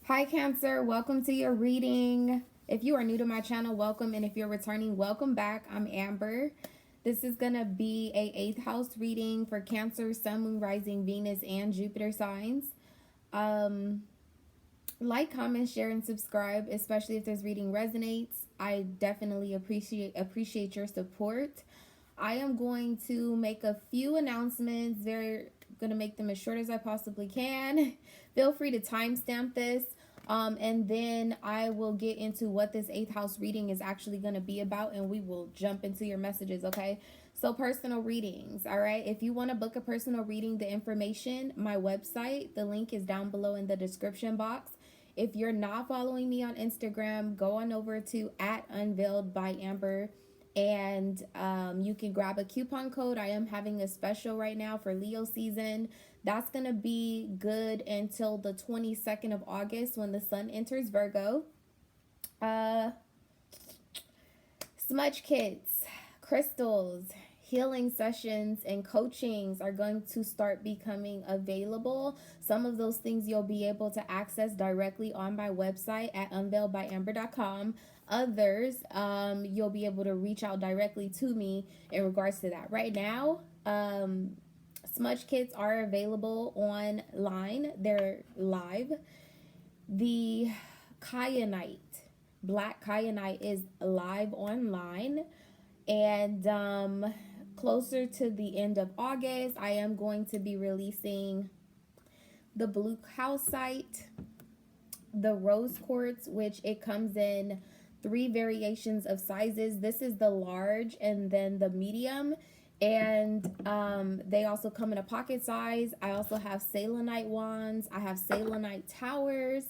Hi, Cancer. Welcome to your reading. If you are new to my channel, welcome. And if you're returning, welcome back. I'm Amber. This is going to be a 8th house reading for Cancer, Sun, Moon, Rising, Venus, and Jupiter signs. Like, comment, share, and subscribe, especially if this reading resonates. I definitely appreciate your support. I am going to make a few announcements. Very going to make them as short as I possibly can. Feel free to timestamp this. And then I will get into what this 8th house reading is actually going to be about, and we will jump into your messages, okay? So personal readings, all right? If you want to book a personal reading, the information, my website, the link is down below in the description box. If you're not following me on Instagram, go on over to @unveiledbyamber, and you can grab a coupon code. I am having a special right now for Leo season. That's going to be good until the 22nd of August when the sun enters Virgo. Smudge kits, crystals, healing sessions, and coachings are going to start becoming available. Some of those things you'll be able to access directly on my website at unveiledbyamber.com. Others, you'll be able to reach out directly to me in regards to that. Right now, smudge kits are available online. They're live. The kyanite, black kyanite, is live online. And closer to the end of August, I am going to be releasing the blue calcite, the rose quartz, which it comes in 3 variations of sizes. This is the large and then the medium. And they also come in a pocket size. I also have selenite wands. I have selenite towers.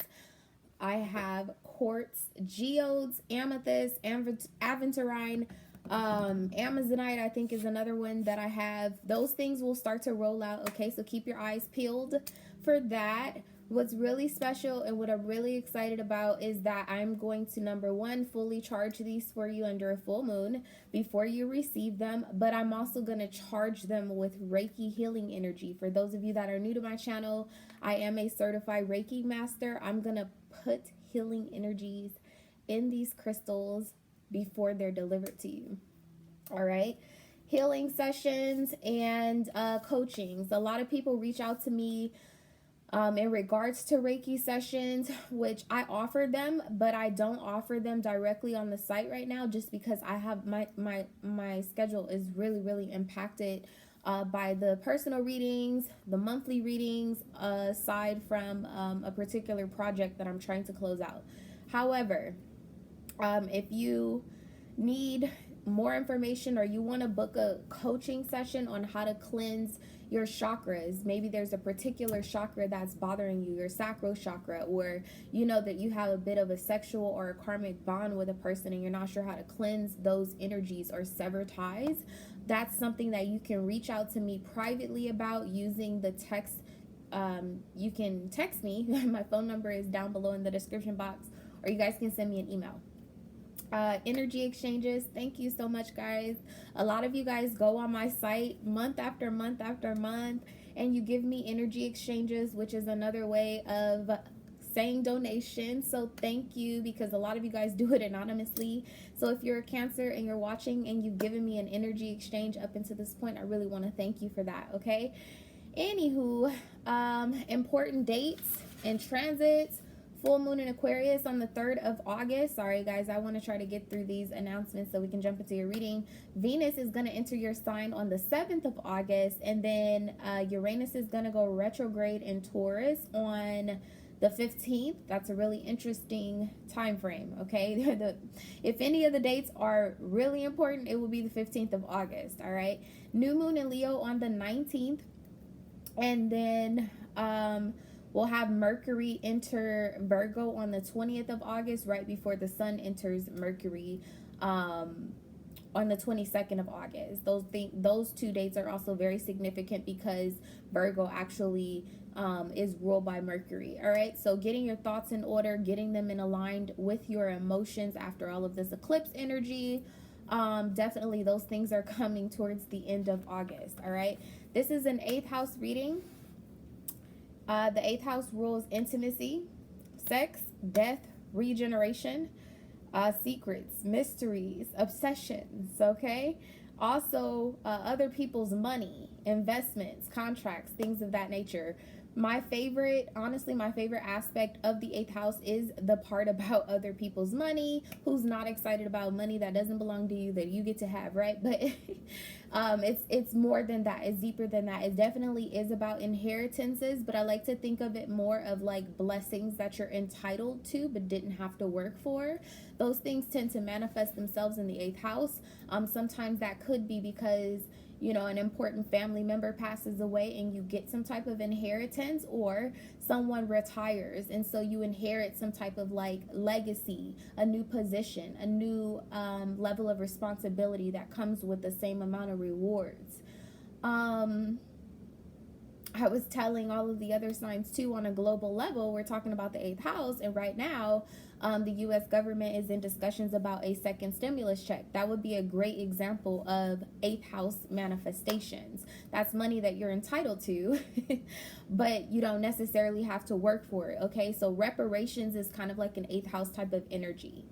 I have quartz geodes, amethyst, aventurine, Amazonite, I think, is another one that I have. Those things will start to roll out, okay? So keep your eyes peeled for that. What's really special and what I'm really excited about is that I'm going to, number one, fully charge these for you under a full moon before you receive them, but I'm also going to charge them with Reiki healing energy. For those of you that are new to my channel, I am a certified Reiki master. I'm going to put healing energies in these crystals before they're delivered to you. All right. Healing sessions and coachings. A lot of people reach out to me in regards to Reiki sessions, which I offer them, but I don't offer them directly on the site right now, just because I have my schedule is really impacted by the personal readings, the monthly readings, aside from a particular project that I'm trying to close out. However, if you need more information or you want to book a coaching session on how to cleanse your chakras, maybe there's a particular chakra that's bothering you, your sacral chakra, or you know that you have a bit of a sexual or a karmic bond with a person and you're not sure how to cleanse those energies or sever ties, that's something that you can reach out to me privately about using the text. You can text me. My phone number is down below in the description box, or you guys can send me an email. Energy exchanges, thank you so much, guys. A lot of you guys go on my site month after month after month and you give me energy exchanges, which is another way of saying donation. So thank you, because a lot of you guys do it anonymously. So if you're a Cancer and you're watching and you've given me an energy exchange up until this point, I really want to thank you for that. Okay, anywho, important dates and transits. Full moon in Aquarius on the 3rd of August. Sorry, guys, I want to try to get through these announcements so we can jump into your reading. Venus is going to enter your sign on the 7th of August, and then Uranus is going to go retrograde in Taurus on the 15th. That's a really interesting time frame, okay? If any of the dates are really important, it will be the 15th of August, all right? New moon in Leo on the 19th, and then we'll have Mercury enter Virgo on the 20th of August, right before the sun enters Mercury on the 22nd of August. Those 2 dates are also very significant because Virgo actually is ruled by Mercury. All right, so getting your thoughts in order, getting them in aligned with your emotions after all of this eclipse energy. Definitely those things are coming towards the end of August. All right, this is an 8th house reading. The 8th house rules intimacy, sex, death, regeneration, secrets, mysteries, obsessions, okay? Also, other people's money, investments, contracts, things of that nature. My favorite, honestly, my favorite aspect of the eighth house is the part about other people's money. Who's not excited about money that doesn't belong to you that you get to have, right? But it's more than that. It's deeper than that. It definitely is about inheritances, but I like to think of it more of like blessings that you're entitled to but didn't have to work for. Those things tend to manifest themselves in the eighth house. Sometimes that could be because an important family member passes away and you get some type of inheritance, or someone retires and so you inherit some type of like legacy, a new position, a new level of responsibility that comes with the same amount of rewards. I was telling all of the other signs too, on a global level, we're talking about the eighth house, and right now the U.S. government is in discussions about a second stimulus check. That would be a great example of eighth house manifestations. That's money that you're entitled to, but you don't necessarily have to work for it, okay? So reparations is kind of like an eighth house type of energy.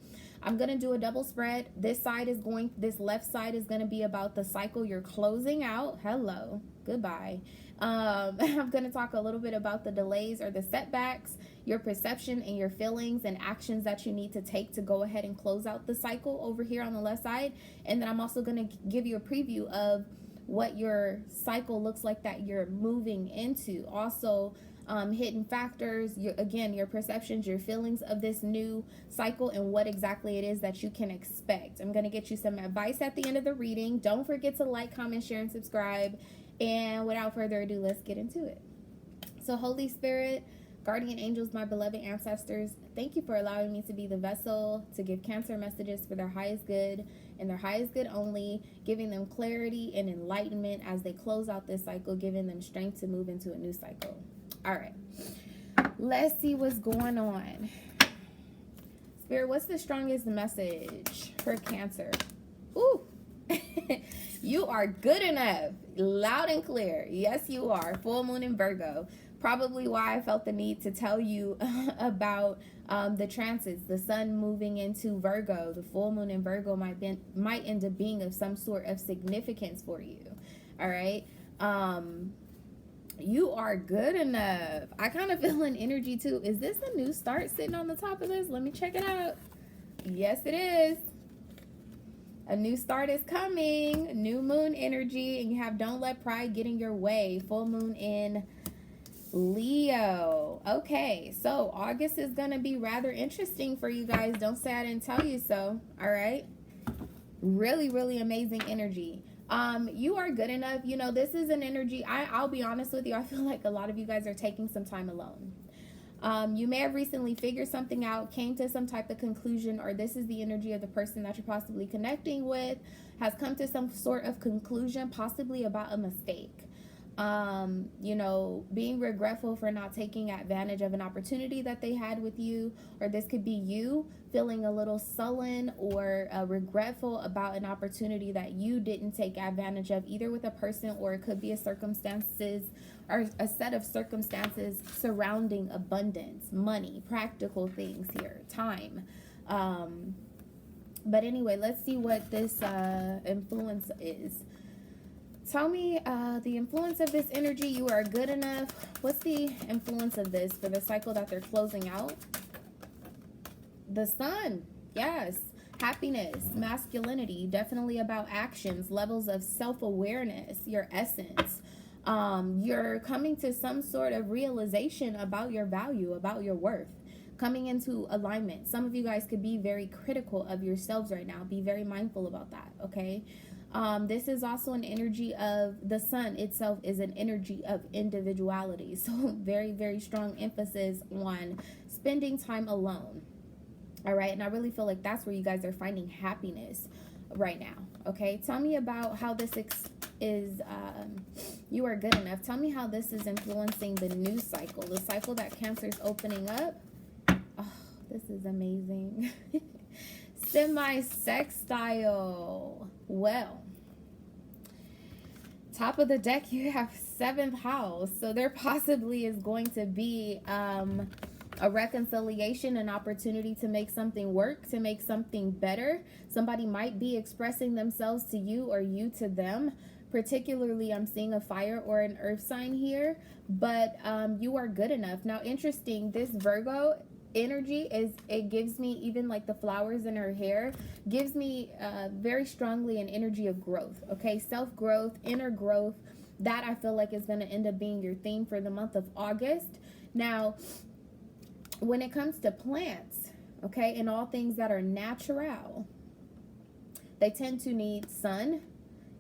I'm going to do a double spread. This left side is going to be about the cycle you're closing out. Hello, goodbye. I'm going to talk a little bit about the delays or the setbacks, your perception and your feelings and actions that you need to take to go ahead and close out the cycle over here on the left side. And then I'm also going to give you a preview of what your cycle looks like that you're moving into. Also, hidden factors, your perceptions, your feelings of this new cycle, and what exactly it is that you can expect. I'm going to get you some advice at the end of the reading. Don't forget to like, comment, share, and subscribe. And without further ado, let's get into it. So Holy Spirit, guardian angels, my beloved ancestors, thank you for allowing me to be the vessel to give Cancer messages for their highest good and their highest good only, giving them clarity and enlightenment as they close out this cycle, giving them strength to move into a new cycle. All right, let's see what's going on. Spirit, what's the strongest message for Cancer? Ooh, you are good enough. Loud and clear. Yes, you are. Full moon in Virgo. Probably why I felt the need to tell you about the transits. The sun moving into Virgo. The full moon in Virgo might end up being of some sort of significance for you. All right. You are good enough. I kind of feel an energy too. Is this a new start sitting on the top of this? Let me check it out. Yes, it is. A new start is coming. New moon energy. And you have don't let pride get in your way. Full moon in Leo. Okay, so August is going to be rather interesting for you guys. Don't say I didn't tell you so. All right. Really, really amazing energy. You are good enough. This is an energy. I'll be honest with you. I feel like a lot of you guys are taking some time alone. You may have recently figured something out, came to some type of conclusion, or this is the energy of the person that you're possibly connecting with, has come to some sort of conclusion, possibly about a mistake. Being regretful for not taking advantage of an opportunity that they had with you, or this could be you feeling a little sullen or regretful about an opportunity that you didn't take advantage of, either with a person, or it could be a circumstances or a set of circumstances surrounding abundance, money, practical things here, time. But anyway, let's see what this influence is. Tell me the influence of this energy. You are good enough. What's the influence of this for the cycle that they're closing out? The sun. Yes. Happiness, masculinity, definitely about actions, levels of self-awareness, your essence. You're coming to some sort of realization about your value, about your worth, coming into alignment. Some of you guys could be very critical of yourselves right now. Be very mindful about that, okay? This is also an energy of the sun itself is an energy of individuality. So very, very strong emphasis on spending time alone. All right. And I really feel like that's where you guys are finding happiness right now. Okay. Tell me about how this is, you are good enough. Tell me how this is influencing the new cycle, the cycle that Cancer is opening up. Oh, this is amazing. Semi-sextile. Well, top of the deck, you have 7th house. So there possibly is going to be a reconciliation, an opportunity to make something work, to make something better. Somebody might be expressing themselves to you or you to them. Particularly, I'm seeing a fire or an earth sign here, but you are good enough. Now, interesting, this Virgo energy it gives me, even like the flowers in her hair, gives me very strongly an energy of growth. Okay, self-growth, inner growth. That I feel like is going to end up being your theme for the month of August. Now, when it comes to plants, okay, and all things that are natural, they tend to need sun,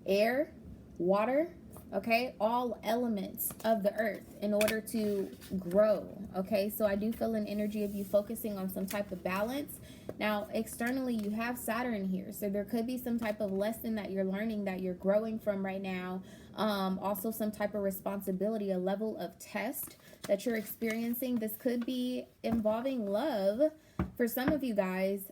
air, water, okay, all elements of the earth in order to grow. Okay, so I do feel an energy of you focusing on some type of balance. Now, externally, you have Saturn here, so there could be some type of lesson that you're learning, that you're growing from right now. Also some type of responsibility, a level of test that you're experiencing. This could be involving love for some of you guys.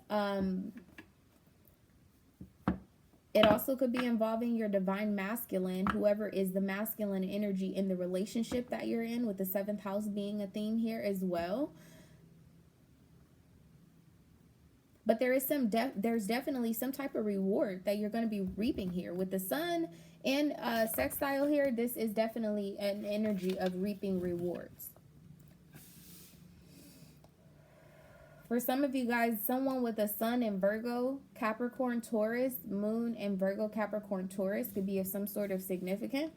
It also could be involving your divine masculine, whoever is the masculine energy in the relationship that you're in, with the 7th house being a theme here as well. But there is there's definitely some type of reward that you're going to be reaping here with the sun and sextile here. This is definitely an energy of reaping rewards. For some of you guys, someone with a sun in Virgo, Capricorn, Taurus, moon in Virgo, Capricorn, Taurus could be of some sort of significance.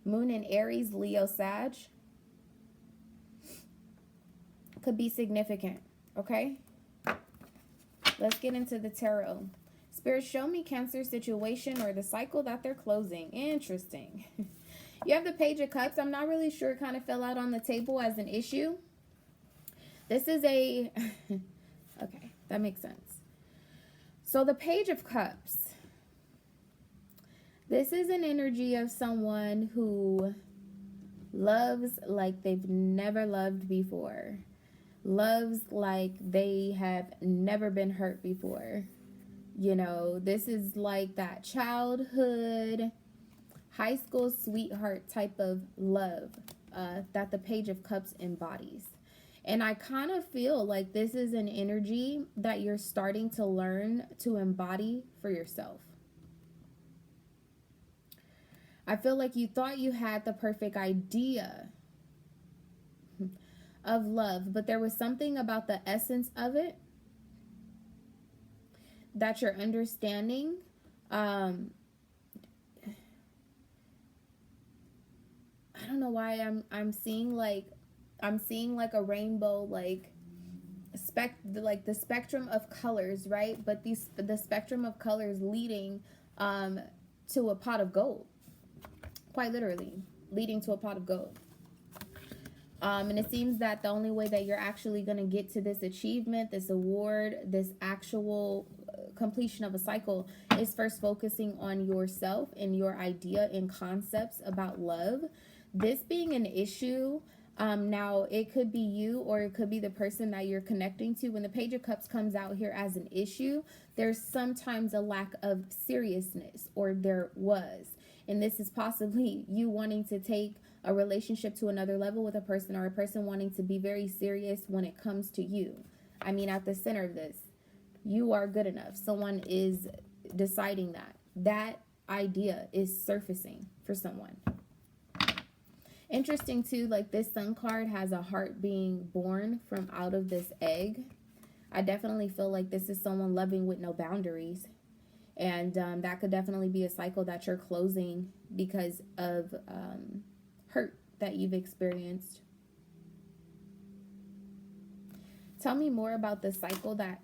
Moon in Aries, Leo, Sag could be significant, okay? Let's get into the tarot. Spirit, show me Cancer situation or the cycle that they're closing. Interesting. You have the Page of Cups. I'm not really sure, it kind of fell out on the table as an issue. This is a, okay, that makes sense. So the Page of Cups, this is an energy of someone who loves like they've never loved before. Loves like they have never been hurt before. You know, this is like that childhood, high school sweetheart type of love that the Page of Cups embodies. And I kind of feel like this is an energy that you're starting to learn to embody for yourself. I feel like you thought you had the perfect idea of love, but there was something about the essence of it that you're understanding. I don't know why I'm seeing like a rainbow, like the spectrum of colors, right? But the spectrum of colors leading to a pot of gold, quite literally leading to a pot of gold. And it seems that the only way that you're actually going to get to this achievement, this award, this actual completion of a cycle is first focusing on yourself and your idea and concepts about love. This being an issue, now it could be you or it could be the person that you're connecting to. When the Page of Cups comes out here as an issue, there's sometimes a lack of seriousness, or there was. And this is possibly you wanting to take a relationship to another level with a person, or a person wanting to be very serious when it comes to you. I mean, at the center of this, you are good enough. Someone is deciding that. That idea is surfacing for someone. Interesting too, like this Sun card has a heart being born from out of this egg. I definitely feel like this is someone loving with no boundaries. And that could definitely be a cycle that you're closing because of hurt that you've experienced. Tell me more about the cycle that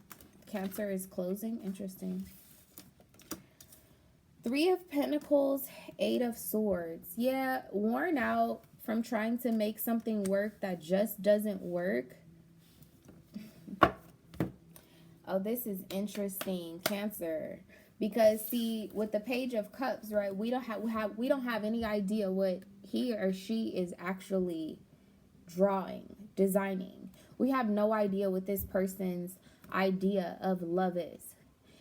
Cancer is closing. Interesting. 3 of Pentacles, 8 of Swords. Yeah, worn out from trying to make something work that just doesn't work. Oh, this is interesting, Cancer. Because see, with the Page of Cups, right, we don't have any idea what he or she is actually drawing, designing. We have no idea what this person's idea of love is.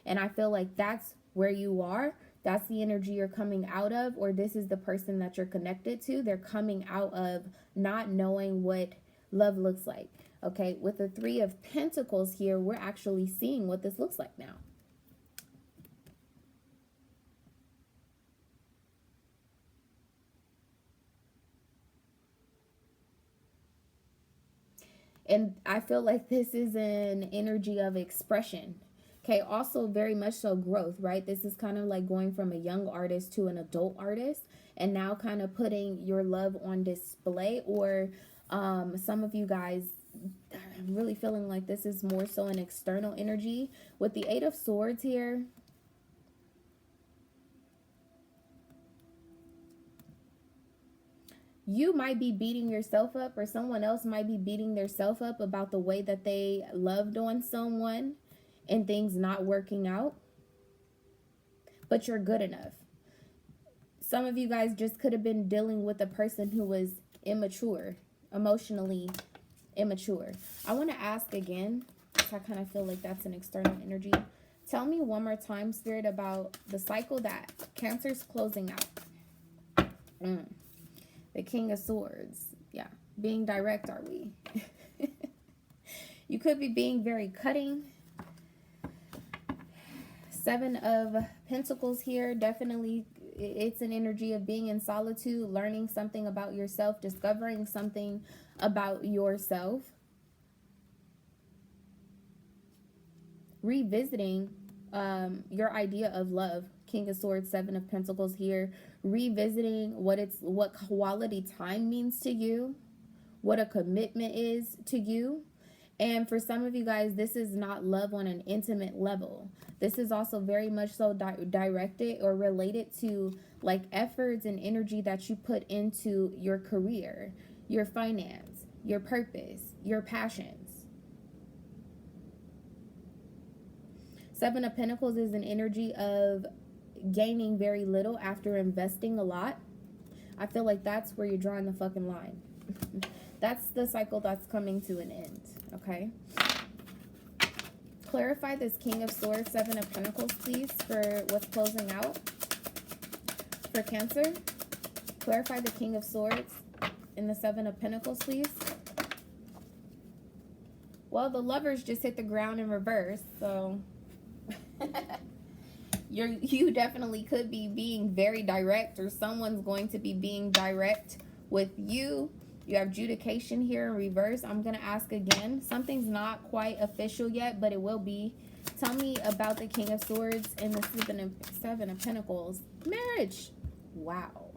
And I feel like that's where you are. That's the energy you're coming out of, or this is the person that you're connected to. They're coming out of not knowing what love looks like. Okay, with the Three of Pentacles here, we're actually seeing what this looks like now. And I feel like this is an energy of expression. Okay, also very much so growth, right? This is kind of like going from a young artist to an adult artist, and now kind of putting your love on display. Or some of you guys, I'm really feeling like this is more so an external energy. With the Eight of Swords here, you might be beating yourself up, or someone else might be beating themselves up about the way that they loved on someone and things not working out. But you're good enough. Some of you guys just could have been dealing with a person who was immature, emotionally immature. I want to ask again, because I kind of feel like that's an external energy. Tell me one more time, Spirit, about the cycle that Cancer's closing out. The King of Swords. Yeah. Being direct, are we? You could be being very cutting. Seven of Pentacles here. Definitely, it's an energy of being in solitude, learning something about yourself, discovering something about yourself. Revisiting your idea of love. King of Swords, Seven of Pentacles here. Revisiting what quality time means to you, what a commitment is to you. And for some of you guys, this is not love on an intimate level. This is also very much so directed or related to like efforts and energy that you put into your career, your finance, your purpose, your passions. Seven of Pentacles is an energy of gaining very little after investing a lot. I feel like that's where you're drawing the fucking line. That's the cycle that's coming to an end, okay? Clarify this King of Swords, Seven of Pentacles, please, for what's closing out for Cancer. Clarify the King of Swords and the Seven of Pentacles, please. Well, the Lovers just hit the ground in reverse, so you definitely could be being very direct, or someone's going to be being direct with you. You have adjudication here in reverse. I'm going to ask again. Something's not quite official yet, but it will be. Tell me about the King of Swords and the Seven of Pentacles. Marriage. Wow.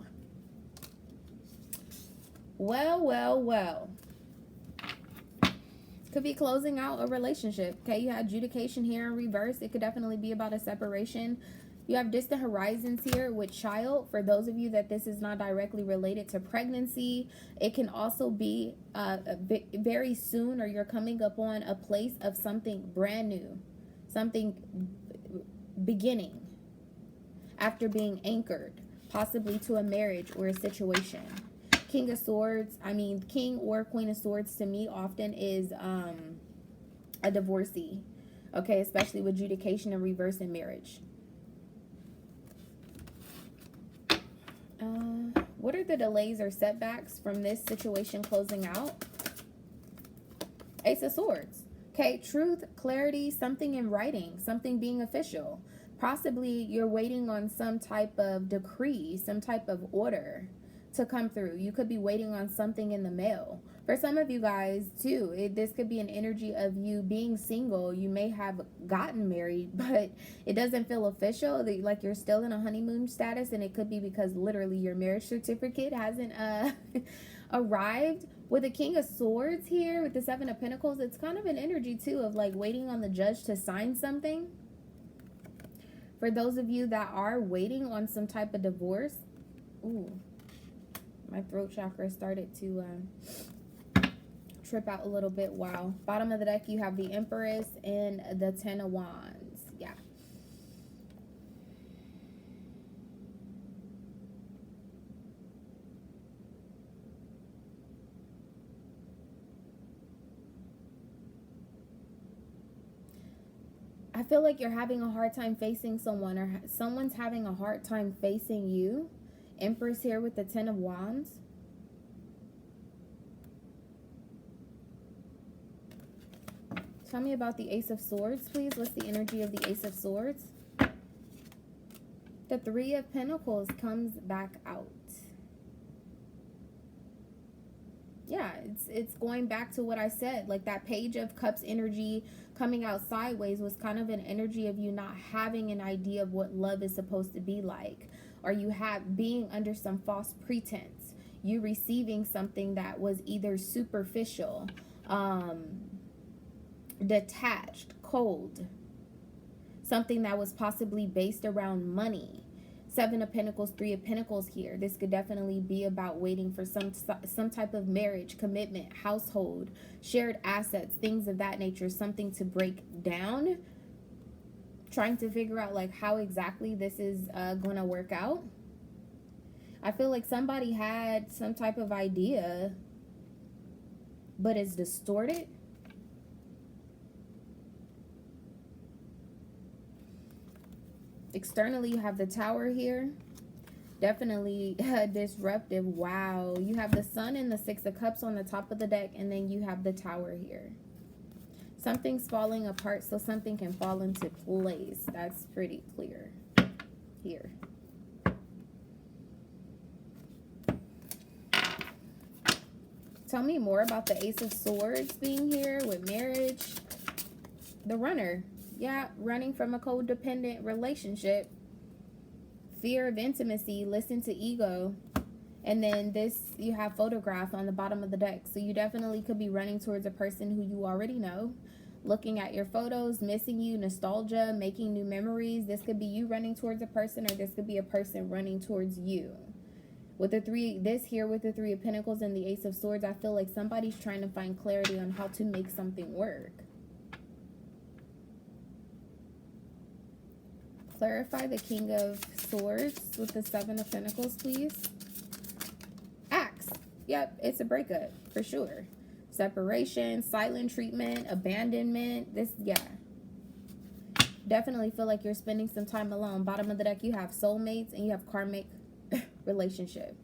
Well. Could be closing out a relationship. Okay, you have adjudication here in reverse. It could definitely be about a separation. You have distant horizons here with child. For those of you that this is not directly related to pregnancy, it can also be very soon, or you're coming up on a place of something brand new, something beginning after being anchored, possibly to a marriage or a situation. King of Swords, King or Queen of Swords to me often is a divorcee, okay, especially with adjudication and reverse in marriage. What are the delays or setbacks from this situation closing out? Ace of Swords. Okay, truth, clarity, something in writing, something being official. Possibly you're waiting on some type of decree, some type of order to come through. You could be waiting on something in the mail. For some of you guys too, this could be an energy of you being single. You may have gotten married, but it doesn't feel official, like you're still in a honeymoon status, and it could be because literally your marriage certificate hasn't arrived. With the King of Swords here, with the Seven of Pentacles, it's kind of an energy too of like waiting on the judge to sign something. For those of you that are waiting on some type of divorce, ooh, my throat chakra started to trip out a little bit. Wow. Bottom of the deck, you have the Empress and the Ten of Wands. Yeah. I feel like you're having a hard time facing someone, or someone's having a hard time facing you. Empress here with the 10 of Wands. Tell me about the Ace of Swords, please. What's the energy of the Ace of Swords? The Three of Pentacles comes back out. Yeah, it's going back to what I said. Like that Page of Cups energy coming out sideways was kind of an energy of you not having an idea of what love is supposed to be like. Or you being under some false pretense. You receiving something that was either superficial, detached, cold. Something that was possibly based around money. Seven of Pentacles, Three of Pentacles here. This could definitely be about waiting for some type of marriage, commitment, household, shared assets, things of that nature, something to break down. Trying to figure out like how exactly this is going to work out. I feel like somebody had some type of idea, but it's distorted. Externally, you have the Tower here. Definitely disruptive. Wow. You have the Sun and the Six of Cups on the top of the deck, and then you have the Tower here. Something's falling apart, so something can fall into place. That's pretty clear here. Tell me more about the Ace of Swords being here with marriage. The Runner. Yeah, running from a codependent relationship. Fear of intimacy, listen to ego. And then this, you have photograph on the bottom of the deck. So you definitely could be running towards a person who you already know. Looking at your photos, missing you, nostalgia, making new memories. This could be you running towards a person, or this could be a person running towards you. With the Three of Pentacles and the Ace of Swords, I feel like somebody's trying to find clarity on how to make something work. Clarify the King of Swords with the Seven of Pentacles, please. Axe. Yep, it's a breakup for sure. Separation, silent treatment, abandonment. This, yeah. Definitely feel like you're spending some time alone. Bottom of the deck, you have soulmates and you have karmic relationship.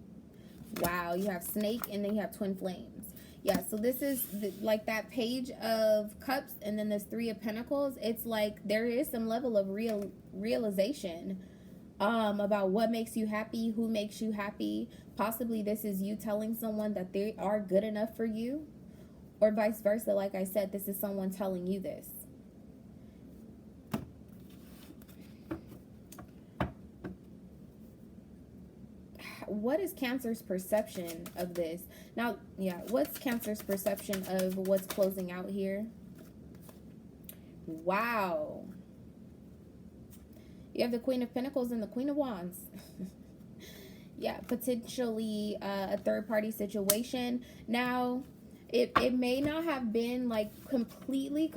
Wow, you have Snake and then you have Twin Flames. Yeah, so this is like that Page of Cups and then this Three of Pentacles. It's like there is some level of realization about what makes you happy, who makes you happy. Possibly this is you telling someone that they are good enough for you, or vice versa. Like I said, this is someone telling you this. What is Cancer's perception of this? Now, yeah, what's Cancer's perception of what's closing out here? Wow. You have the Queen of Pentacles and the Queen of Wands. Yeah, potentially a third-party situation. Now, it may not have been like completely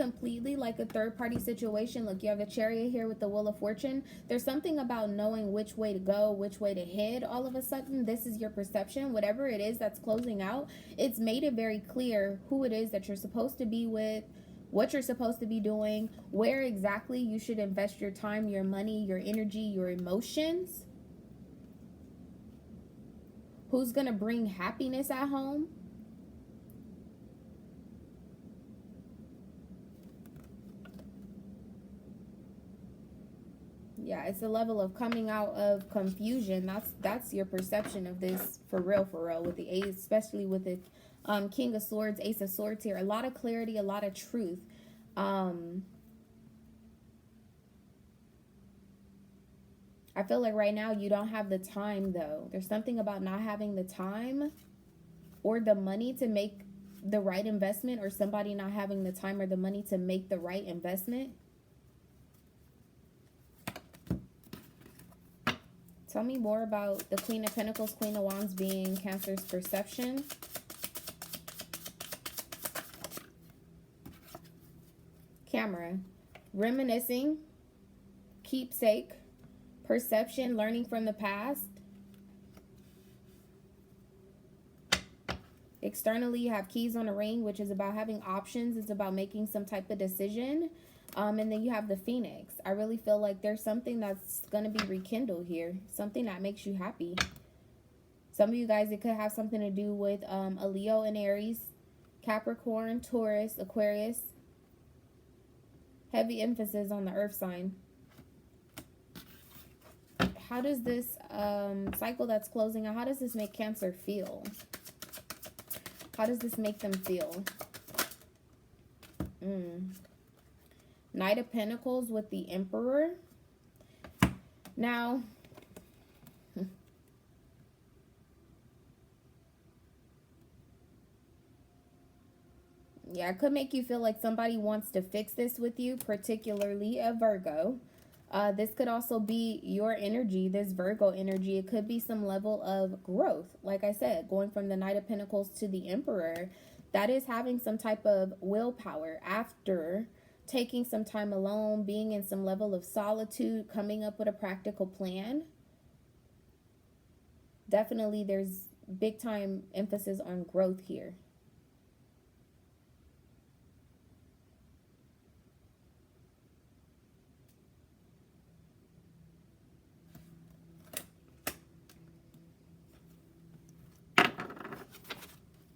like a third-party situation. Look, you have the Chariot here with the Wheel of Fortune. There's something about knowing which way to go, which way to head. All of a sudden, this is your perception. Whatever it is that's closing out, it's made it very clear who it is that you're supposed to be with, what you're supposed to be doing, where exactly you should invest your time, your money, your energy, your emotions. Who's going to bring happiness at home? Yeah, it's a level of coming out of confusion. That's your perception of this for real, with the Ace, especially with the King of Swords, Ace of Swords here. A lot of clarity, a lot of truth. I feel like right now you don't have the time, though. There's something about not having the time or the money to make the right investment, or somebody not having the time or the money to make the right investment. Tell me more about the Queen of Pentacles, Queen of Wands being Cancer's perception. Camera. Reminiscing. Keepsake. Perception. Learning from the past. Externally, you have Keys on a Ring, which is about having options. It's about making some type of decision. And then you have the Phoenix. I really feel like there's something that's going to be rekindled here. Something that makes you happy. Some of you guys, it could have something to do with a Leo and Aries, Capricorn, Taurus, Aquarius. Heavy emphasis on the earth sign. How does this cycle that's closing out, how does this make Cancer feel? How does this make them feel? Knight of Pentacles with the Emperor. Now, yeah, it could make you feel like somebody wants to fix this with you, particularly a Virgo. This could also be your energy, this Virgo energy. It could be some level of growth. Like I said, going from the Knight of Pentacles to the Emperor, that is having some type of willpower after taking some time alone, being in some level of solitude, coming up with a practical plan. Definitely there's big time emphasis on growth here.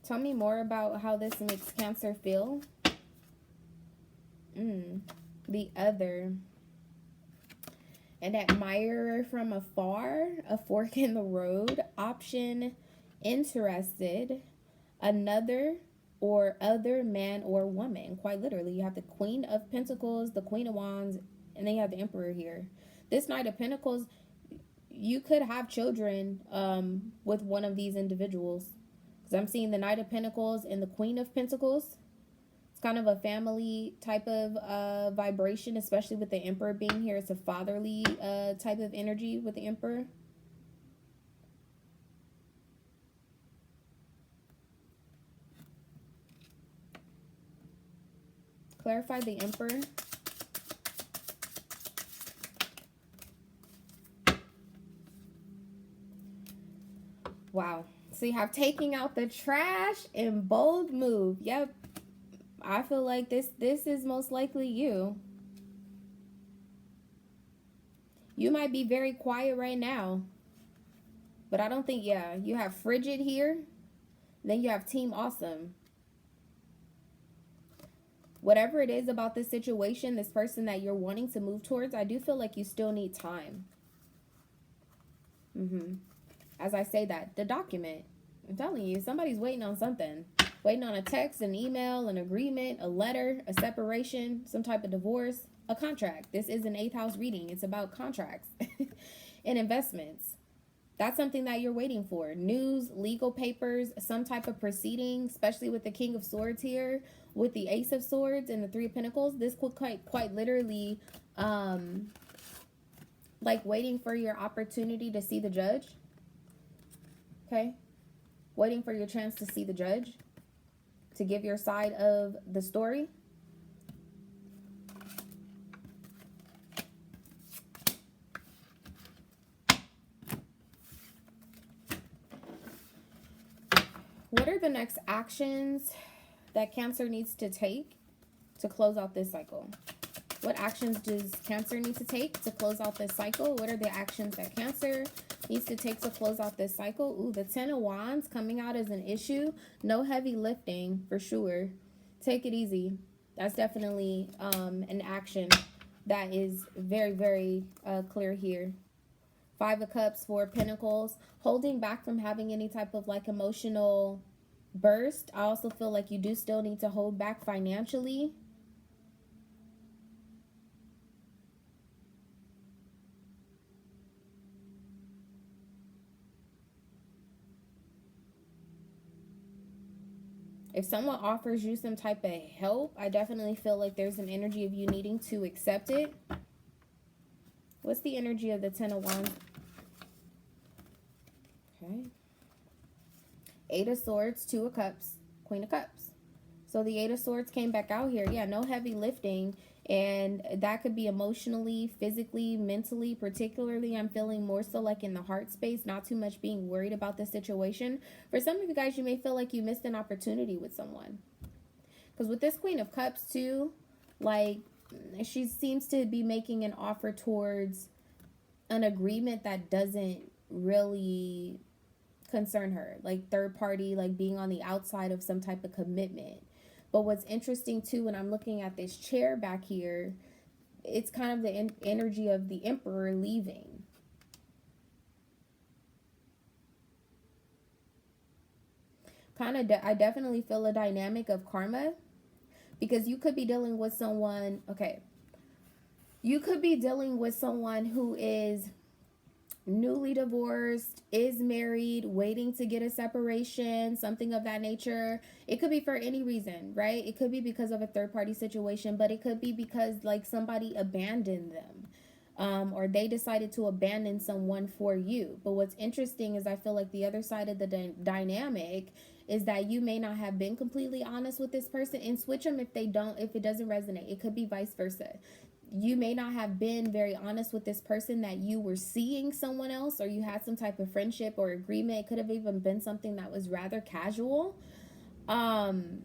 Tell me more about how this makes Cancer feel. The Other. An admirer from afar, a fork in the road, option, interested, another or other man or woman. Quite literally, you have the Queen of Pentacles, the Queen of Wands, and then you have the Emperor here. This Knight of Pentacles, you could have children with one of these individuals. Because I'm seeing the Knight of Pentacles and the Queen of Pentacles. It's kind of a family type of vibration, especially with the Emperor being here. It's a fatherly type of energy with the Emperor. Clarify the Emperor. Wow. So you have taking out the trash in bold move. Yep. I feel like this is most likely you. You might be very quiet right now. But I don't think, yeah, you have frigid here. Then you have Team Awesome. Whatever it is about this situation, this person that you're wanting to move towards, I do feel like you still need time. As I say that, the document. I'm telling you, somebody's waiting on something. Waiting on a text, an email, an agreement, a letter, a separation, some type of divorce, a contract. This is an 8th house reading. It's about contracts and investments. That's something that you're waiting for. News, legal papers, some type of proceeding, especially with the King of Swords here, with the Ace of Swords and the Three of Pentacles. This could quite literally, like waiting for your opportunity to see the judge. Okay? Waiting for your chance to see the judge, to give your side of the story. What are the next actions that Cancer needs to take to close out this cycle? What actions does Cancer need to take to close out this cycle? What are the actions that Cancer needs to take to close out this cycle? Ooh, the 10 of Wands coming out as an issue. No heavy lifting for sure. Take it easy. That's definitely an action that is very, very clear here. 5 of Cups, 4 of Pentacles. Holding back from having any type of like emotional burst. I also feel like you do still need to hold back financially. If someone offers you some type of help, I definitely feel like there's an energy of you needing to accept it. What's the energy of the 10 of Wands? Okay. 8 of Swords, 2 of Cups, Queen of Cups. So the 8 of Swords came back out here. Yeah, no heavy lifting. And that could be emotionally, physically, mentally, particularly I'm feeling more so like in the heart space, not too much being worried about the situation. For some of you guys, you may feel like you missed an opportunity with someone. Because with this Queen of Cups too, like she seems to be making an offer towards an agreement that doesn't really concern her, like third party, like being on the outside of some type of commitment. But what's interesting too, when I'm looking at this chair back here, it's kind of the energy of the emperor leaving. I definitely feel a dynamic of karma, because you could be dealing with someone, okay, you could be dealing with someone who is newly divorced, is married, waiting to get a separation, something of that nature. It could be for any reason, right? It could be because of a third party situation, but it could be because like somebody abandoned them, or they decided to abandon someone for you. But what's interesting is I feel like the other side of the dynamic is that you may not have been completely honest with this person, and switch them if it doesn't resonate. It could be vice versa. You may not have been very honest with this person that you were seeing someone else, or you had some type of friendship or agreement. It could have even been something that was rather casual. And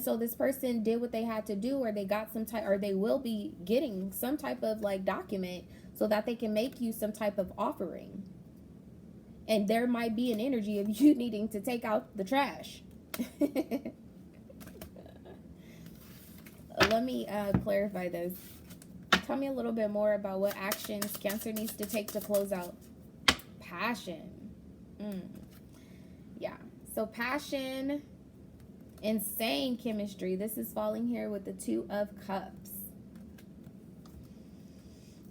so this person did what they had to do, or they got some type, or they will be getting some type of like document so that they can make you some type of offering. And there might be an energy of you needing to take out the trash. Let me clarify this. Tell me a little bit more about what actions Cancer needs to take to close out. Passion. Yeah. So passion, insane chemistry. This is falling here with the Two of Cups.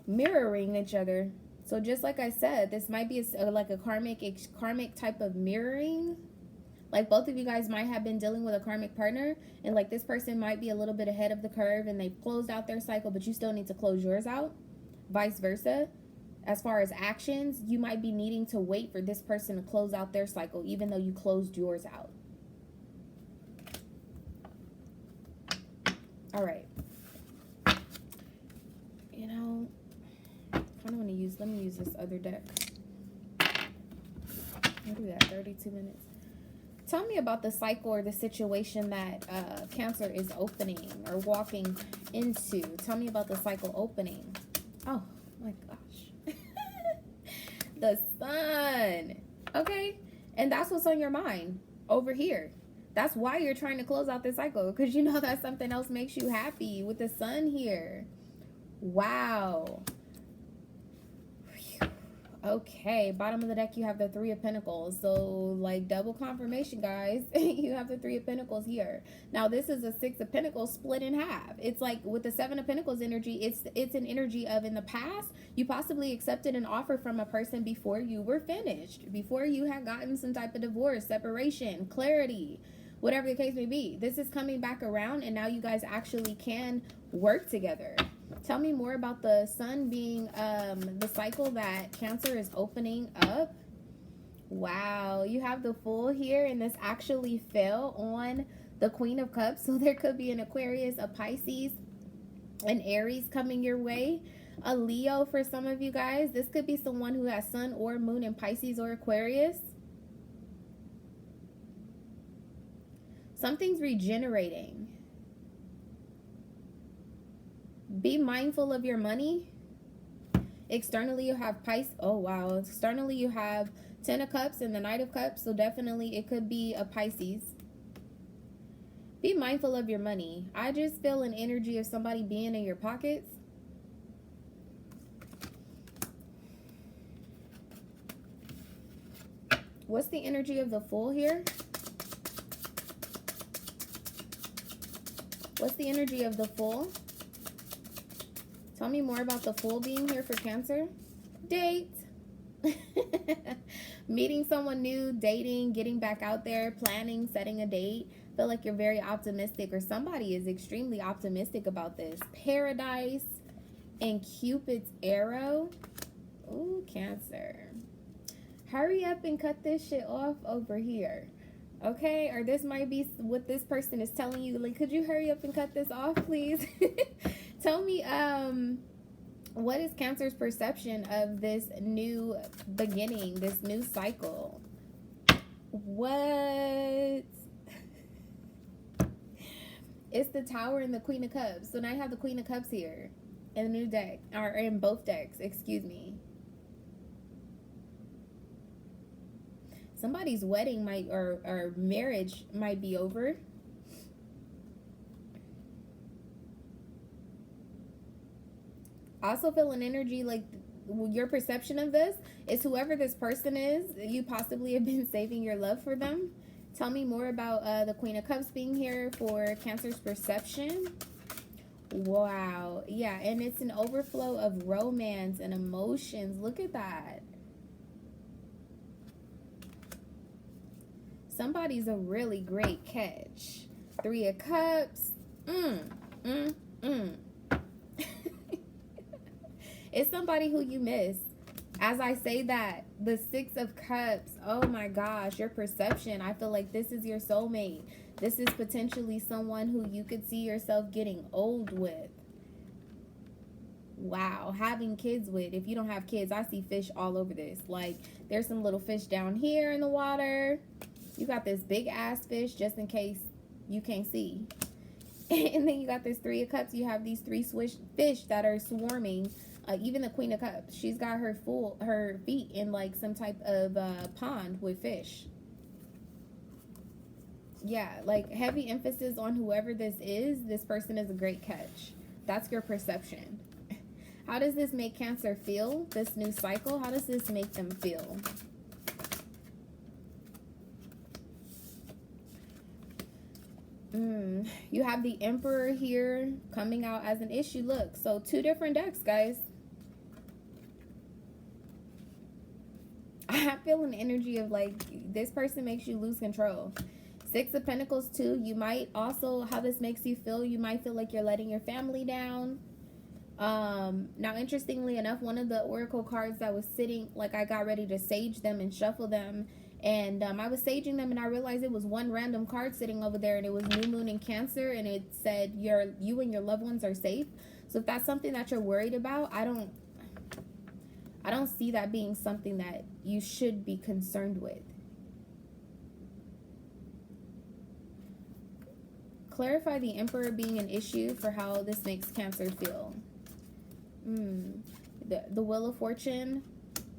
Mirroring each other. So just like I said, this might be like a karmic type of mirroring. Like both of you guys might have been dealing with a karmic partner, and like this person might be a little bit ahead of the curve and they've closed out their cycle, but you still need to close yours out. Vice versa. As far as actions, you might be needing to wait for this person to close out their cycle, even though you closed yours out. All right. You know, I don't want to let me use this other deck. I'll do that, 32 minutes. Tell me about the cycle or the situation that Cancer is opening or walking into. Tell me about the cycle opening. Oh my gosh. The Sun. Okay. And that's what's on your mind over here. That's why you're trying to close out this cycle, because you know that something else makes you happy with the Sun here. Wow. Okay, bottom of the deck, you have the Three of Pentacles. So, like, double confirmation, guys. You have the Three of Pentacles here. Now, this is a Six of Pentacles split in half. It's like with the Seven of Pentacles energy, it's an energy of in the past, you possibly accepted an offer from a person before you were finished, before you had gotten some type of divorce, separation, clarity, whatever the case may be. This is coming back around, and now you guys actually can work together. Tell me more about the Sun being the cycle that Cancer is opening up. Wow, you have the Fool here, and this actually fell on the Queen of Cups. So there could be an Aquarius, a Pisces, an Aries coming your way, a Leo for some of you guys. This could be someone who has Sun or Moon in Pisces or Aquarius. Something's regenerating. Be mindful of your money. Externally, you have Pisces. Oh, wow. Externally, you have Ten of Cups and the Knight of Cups. So definitely it could be a Pisces. Be mindful of your money. I just feel an energy of somebody being in your pockets. What's the energy of the Fool here? What's the energy of the Fool? Tell me more about the Fool being here for Cancer. Date. Meeting someone new, dating, getting back out there, planning, setting a date. Feel like you're very optimistic, or somebody is extremely optimistic about this. Paradise and Cupid's arrow. Ooh, Cancer. Hurry up and cut this shit off over here. Okay, or this might be what this person is telling you. Like, could you hurry up and cut this off, please? Tell me, what is Cancer's perception of this new beginning, this new cycle? What? It's the Tower and the Queen of Cups. So now I have the Queen of Cups here in the new deck, or in both decks, excuse me. Somebody's wedding might, or marriage might be over. Also feel an energy like your perception of this is whoever this person is, you possibly have been saving your love for them. Tell me more about the Queen of Cups being here for Cancer's perception. Wow. Yeah, and it's an overflow of romance and emotions. Look at that. Somebody's a really great catch. 3 of Cups. It's somebody who you miss. As I say that, the 6 of Cups, oh my gosh, your perception. I feel like this is your soulmate. This is potentially someone who you could see yourself getting old with. Wow, having kids with. If you don't have kids, I see fish all over this. Like, there's some little fish down here in the water. You got this big ass fish just in case you can't see. And then you got this 3 of Cups. You have these 3 fish that are swarming. Even the Queen of Cups, she's got her feet in like some type of pond with fish. Yeah, like heavy emphasis on whoever this is. This person is a great catch. That's your perception. How does this make Cancer feel? This new cycle, how does this make them feel? You have the Emperor here coming out as an issue. Look, so 2 different decks, guys. I feel an energy of like this person makes you lose control. 6 of Pentacles too. You might also, how this makes you feel, you might feel like you're letting your family down. Now interestingly enough, one of the oracle cards that was sitting, like I got ready to sage them and shuffle them, and I was saging them and I realized it was one random card sitting over there, and it was New Moon in Cancer, and it said you and your loved ones are safe. So if that's something that you're worried about, I don't see that being something that you should be concerned with. Clarify the Emperor being an issue for how this makes Cancer feel. The Wheel of Fortune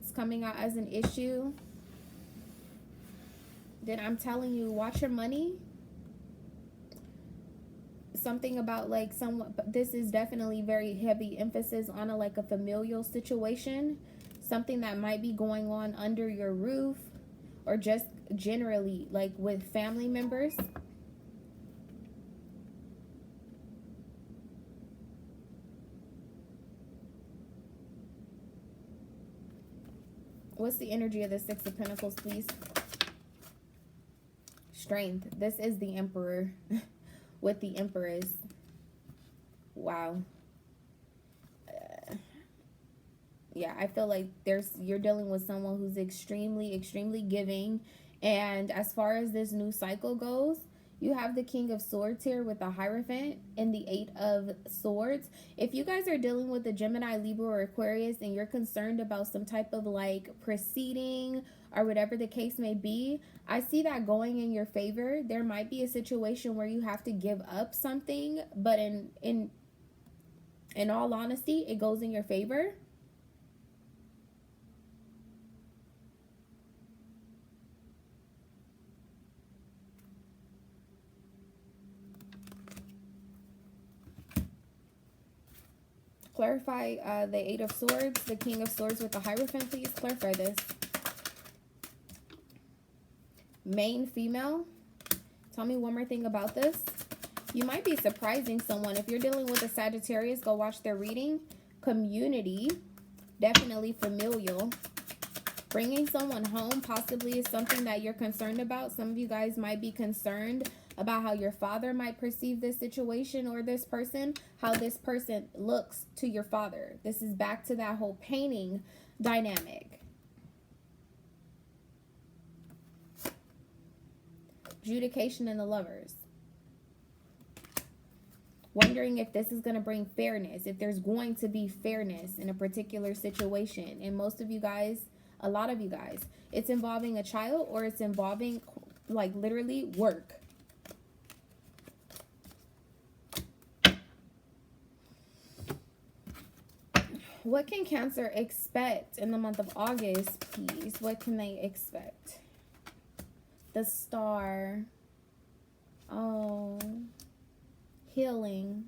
is coming out as an issue. Then I'm telling you, watch your money. Something about like someone, but this is definitely very heavy emphasis on a familial situation. Something that might be going on under your roof, or just generally like with family members. What's the energy of the 6 of Pentacles, please? Strength. This is the Emperor with the Empress. Wow. Yeah, I feel like you're dealing with someone who's extremely giving. And as far as this new cycle goes, you have the King of Swords here with the Hierophant and the 8 of Swords. If you guys are dealing with the Gemini, Libra, or Aquarius, and you're concerned about some type of like proceeding or whatever the case may be, I see that going in your favor. There might be a situation where you have to give up something, but in all honesty, it goes in your favor. Clarify the 8 of Swords, the King of Swords with the Hierophant, please. Clarify this. Main female. Tell me one more thing about this. You might be surprising someone. If you're dealing with a Sagittarius, go watch their reading. Community. Definitely familial. Bringing someone home possibly is something that you're concerned about. Some of you guys might be concerned about how your father might perceive this situation or this person, how this person looks to your father. This is back to that whole painting dynamic. Adjudication in the Lovers. Wondering if this is going to bring fairness, if there's going to be fairness in a particular situation. And most of you guys, a lot of you guys, it's involving a child, or it's involving like literally work. What can Cancer expect in the month of August, please? What can they expect? The Star. Oh. Healing.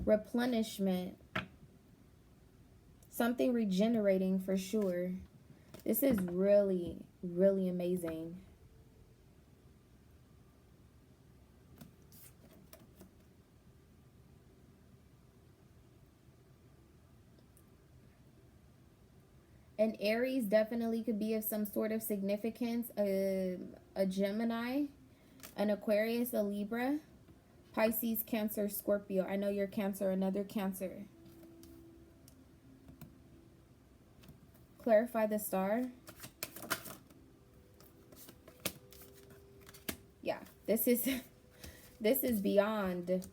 Replenishment. Something regenerating for sure. This is really, really amazing. An Aries definitely could be of some sort of significance. A Gemini, an Aquarius, a Libra, Pisces, Cancer, Scorpio. I know you're Cancer, another Cancer. Clarify the Star. Yeah, this is beyond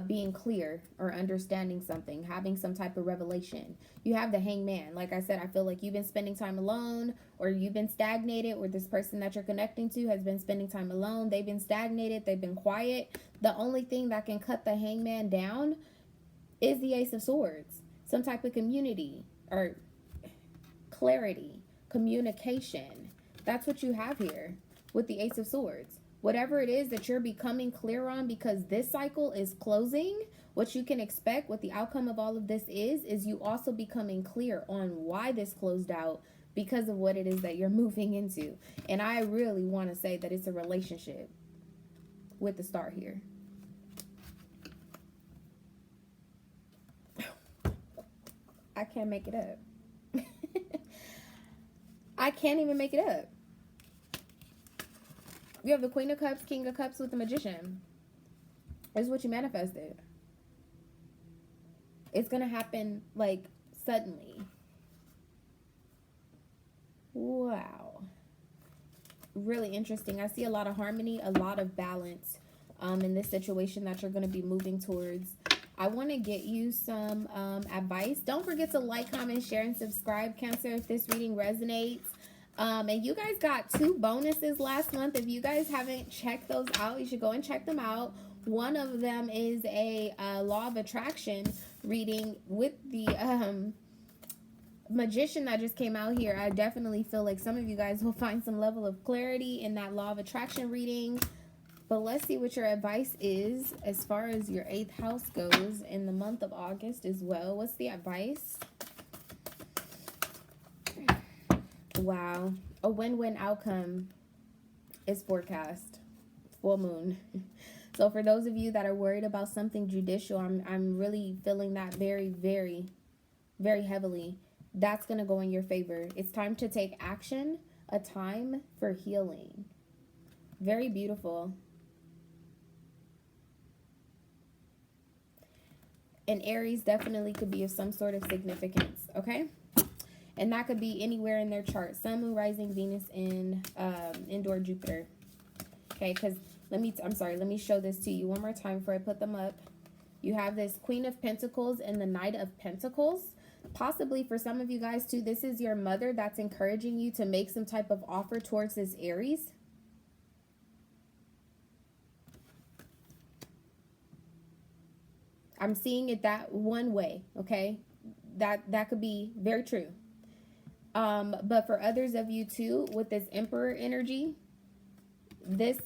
being clear or understanding something, having some type of revelation. You have the Hangman. Like I said, I feel like you've been spending time alone, or you've been stagnated, or this person that you're connecting to has been spending time alone. They've been stagnated. They've been quiet. The only thing that can cut the Hangman down is the Ace of Swords. Some type of community or clarity, communication. That's what you have here with the Ace of Swords. Whatever it is that you're becoming clear on, because this cycle is closing, what you can expect, what the outcome of all of this is you also becoming clear on why this closed out because of what it is that you're moving into. And I really want to say that it's a relationship with the Star here. I can't make it up. I can't even make it up. You have the Queen of Cups, King of Cups with the Magician. This is what you manifested. It's going to happen, like, suddenly. Wow. Really interesting. I see a lot of harmony, a lot of balance in this situation that you're going to be moving towards. I want to get you some advice. Don't forget to like, comment, share, and subscribe, Cancer, if this reading resonates. And you guys got 2 bonuses last month. If you guys haven't checked those out, you should go and check them out. One of them is a law of attraction reading with the Magician that just came out here. I definitely feel like some of you guys will find some level of clarity in that law of attraction reading. But let's see what your advice is as far as your 8th house goes in the month of August as well. What's the advice? Wow. A win-win outcome is forecast. Full moon. So for those of you that are worried about something judicial, I'm really feeling that very, very, very heavily. That's going to go in your favor. It's time to take action. A time for healing. Very beautiful. And Aries definitely could be of some sort of significance, okay? And that could be anywhere in their chart. Sun, Moon, Rising, Venus, and indoor Jupiter. Okay, because let me show this to you one more time before I put them up. You have this Queen of Pentacles and the Knight of Pentacles. Possibly for some of you guys too, this is your mother that's encouraging you to make some type of offer towards this Aries. I'm seeing it that one way, okay? That could be very true. But for others of you too, with this Emperor energy, this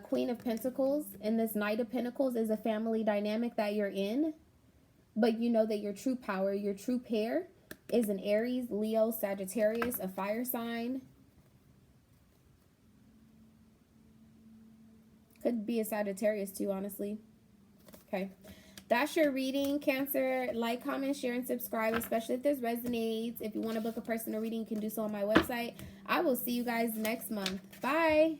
Queen of Pentacles and this Knight of Pentacles is a family dynamic that you're in. But you know that your true power, your true pair is an Aries, Leo, Sagittarius, a fire sign. Could be a Sagittarius too, honestly. Okay. That's your reading, Cancer. Like, comment, share, and subscribe, especially if this resonates. If you want to book a personal reading, you can do so on my website. I will see you guys next month. Bye.